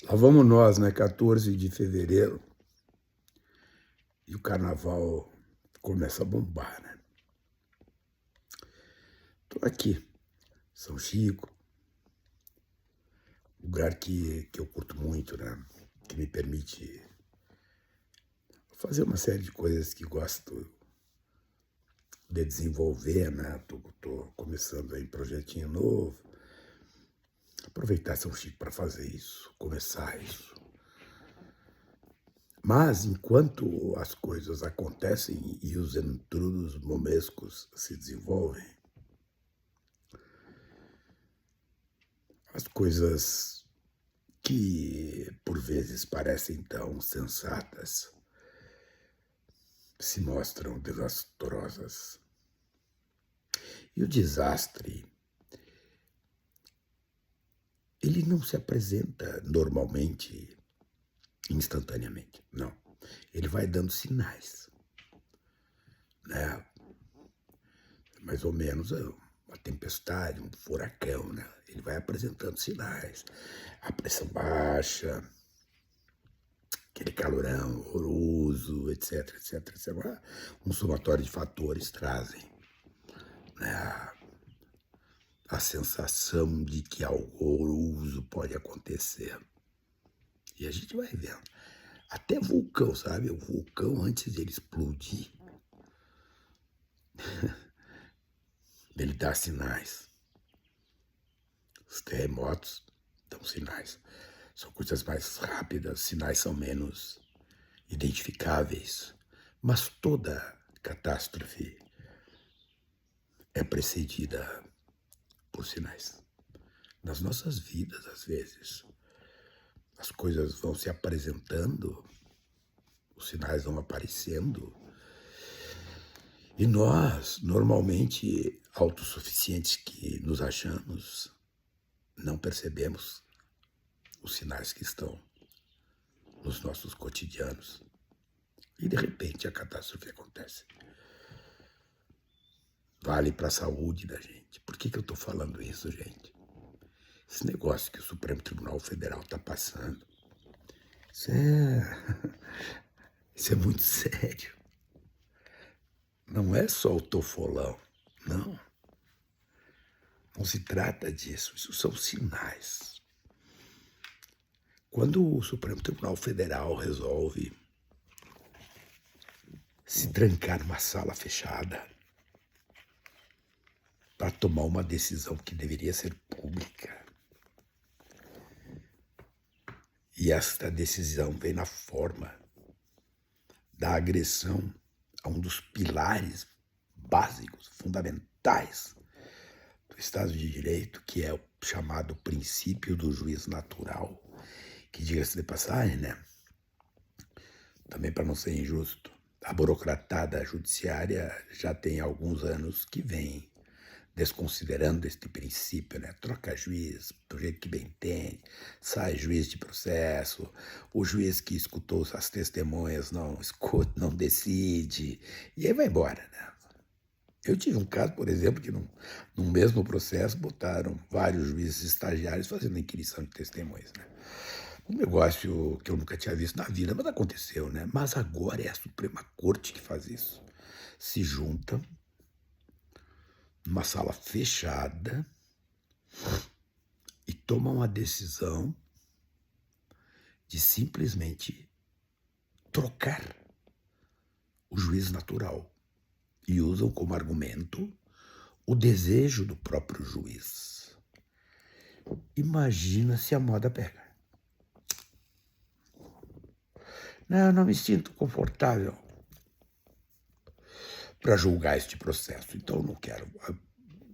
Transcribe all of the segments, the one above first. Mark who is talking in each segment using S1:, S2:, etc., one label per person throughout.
S1: Lá vamos nós, né? 14 de fevereiro. E o carnaval começa a bombar, né? Tô aqui, São Chico, lugar que eu curto muito, né? Que me permite fazer uma série de coisas que gosto de desenvolver, né? Tô começando aí um projetinho novo. Aproveitar São Chico para fazer isso, começar isso. Mas enquanto as coisas acontecem e os entrudos momescos se desenvolvem, as coisas que por vezes parecem tão sensatas se mostram desastrosas. E o desastre, ele não se apresenta normalmente, instantaneamente, não. Ele vai dando sinais, né? Mais ou menos uma tempestade, um furacão, né? Ele vai apresentando sinais. A pressão baixa, aquele calorão horroroso, etc, etc, etc. Um somatório de fatores trazem, né, a sensação de que algo horroroso pode acontecer. E a gente vai vendo. Até vulcão, sabe? O vulcão, antes dele explodir, ele dá sinais. Os terremotos dão sinais. São coisas mais rápidas, sinais são menos identificáveis. Mas toda catástrofe é precedida por sinais. Nas nossas vidas, às vezes, as coisas vão se apresentando, os sinais vão aparecendo, e nós, normalmente autossuficientes que nos achamos, não percebemos os sinais que estão nos nossos cotidianos. E de repente a catástrofe acontece. Vale para a saúde da gente. Por que eu estou falando isso, gente? Esse negócio que o Supremo Tribunal Federal está passando, isso é muito sério. Não é só o tofolão, não. Não se trata disso, isso são sinais. Quando o Supremo Tribunal Federal resolve se trancar numa sala fechada para tomar uma decisão que deveria ser pública, e esta decisão vem na forma da agressão a um dos pilares básicos, fundamentais do Estado de Direito, que é o chamado princípio do juiz natural, que, diga-se de passagem, né, também para não ser injusto, a burocratada judiciária já tem alguns anos que vem desconsiderando este princípio, né? Troca juiz do jeito que bem entende, sai juiz de processo, o juiz que escutou as testemunhas não escuta, não decide, e aí vai embora, né? Eu tive um caso, por exemplo, que num mesmo processo botaram vários juízes estagiários fazendo inquirição de testemunhas, né? Um negócio que eu nunca tinha visto na vida, mas aconteceu, né? Mas agora é a Suprema Corte que faz isso. Se juntam numa sala fechada e tomam a decisão de simplesmente trocar o juiz natural e usam como argumento o desejo do próprio juiz. Imagina se a moda pega. Não me sinto confortável para julgar este processo, então não quero.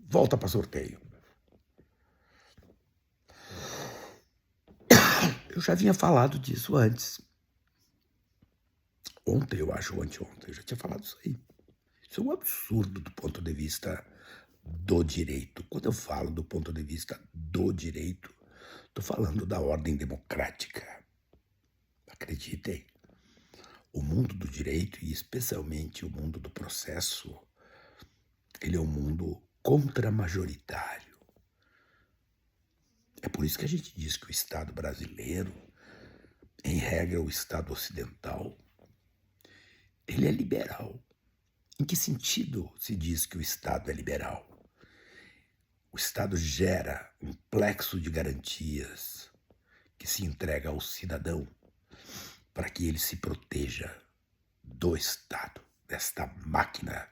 S1: Volta para sorteio. Eu já havia falado disso antes. Ontem, eu acho, ou anteontem, eu já tinha falado isso aí. Isso é um absurdo do ponto de vista do direito. Quando eu falo do ponto de vista do direito, estou falando da ordem democrática. Acreditem, o mundo do direito, e especialmente o mundo do processo, ele é um mundo contramajoritário. É por isso que a gente diz que o Estado brasileiro Em regra, o Estado ocidental, ele é liberal. Em que sentido se diz que o Estado é liberal? O Estado gera um plexo de garantias que se entrega ao cidadão para que ele se proteja do Estado, desta máquina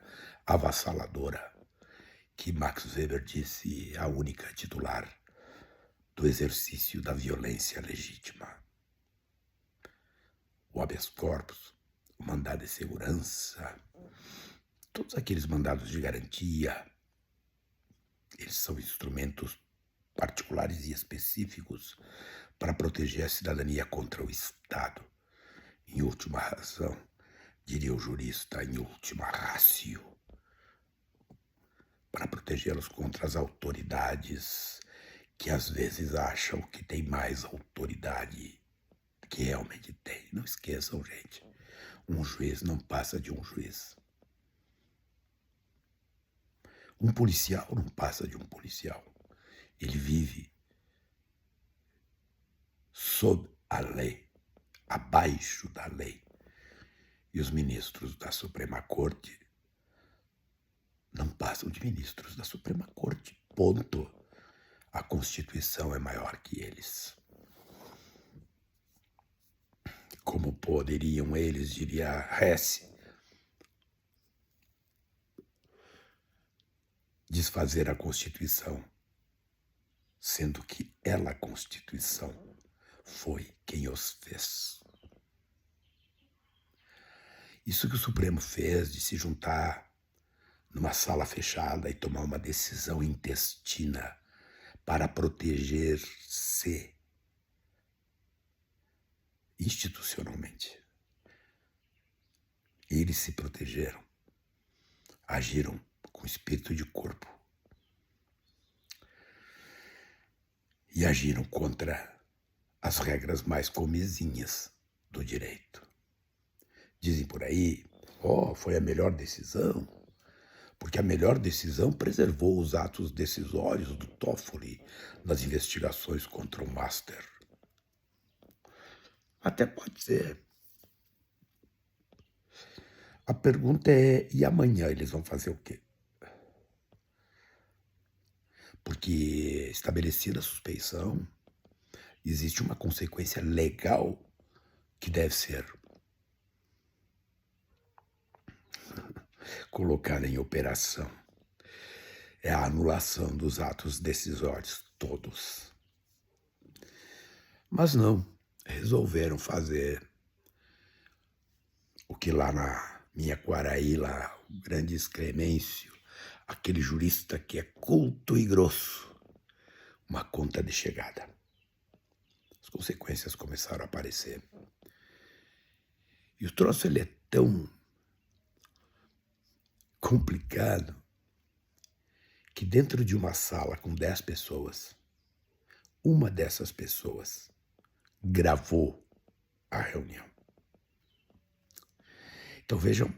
S1: avassaladora que Max Weber disse a única titular do exercício da violência legítima. O habeas corpus, o mandado de segurança, todos aqueles mandados de garantia, eles são instrumentos particulares e específicos para proteger a cidadania contra o Estado. Em última razão, diria o jurista, em última ratio, para protegê-los contra as autoridades que às vezes acham que tem mais autoridade que realmente tem. Não esqueçam, gente, um juiz não passa de um juiz. Um policial não passa de um policial. Ele vive sob a lei, abaixo da lei. E os ministros da Suprema Corte não passam de ministros da Suprema Corte. Ponto. A Constituição é maior que eles. Como poderiam eles, diria Hesse, desfazer a Constituição, sendo que ela, a Constituição, foi quem os fez. Isso que o Supremo fez de se juntar numa sala fechada e tomar uma decisão intestina para proteger-se institucionalmente. Eles se protegeram, agiram com espírito de corpo e agiram contra as regras mais comezinhas do direito. Dizem por aí, foi a melhor decisão, porque a melhor decisão preservou os atos decisórios do Toffoli nas investigações contra o Master. Até pode ser. A pergunta é, e amanhã eles vão fazer o quê? Porque estabelecida a suspeição, existe uma consequência legal que deve ser colocada em operação. É a anulação dos atos decisórios todos. Mas não, resolveram fazer o que lá na minha Quaraí, lá, o grande Clemêncio, aquele jurista que é culto e grosso, uma conta de chegada. As consequências começaram a aparecer. E o troço ele é tão complicado que dentro de uma sala com 10 pessoas, uma dessas pessoas gravou a reunião. Então vejam,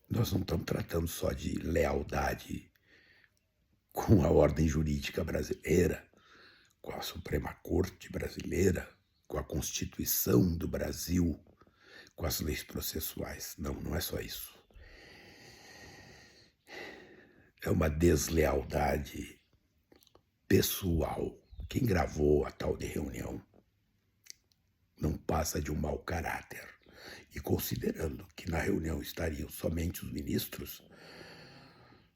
S1: nós não estamos tratando só de lealdade com a ordem jurídica brasileira, com a Suprema Corte brasileira, com a Constituição do Brasil, com as leis processuais. Não, não é só isso. É uma deslealdade pessoal. Quem gravou a tal de reunião não passa de um mau caráter. E considerando que na reunião estariam somente os ministros,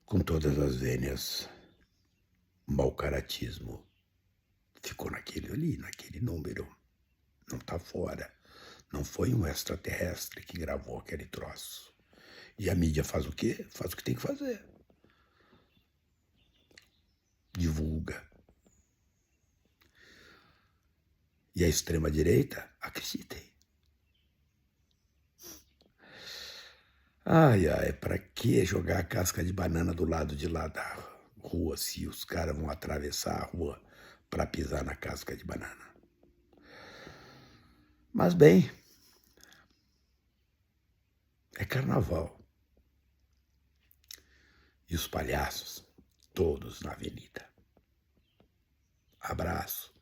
S1: com todas as vênias, mau caratismo ficou naquele ali, naquele número. Não está fora. Não foi um extraterrestre que gravou aquele troço. E a mídia faz o quê? Faz o que tem que fazer. Divulga. E a extrema-direita, acreditem. Para que jogar a casca de banana do lado de lá da rua se os caras vão atravessar a rua para pisar na casca de banana? Mas bem, é carnaval. E os palhaços, todos na avenida. Abraço.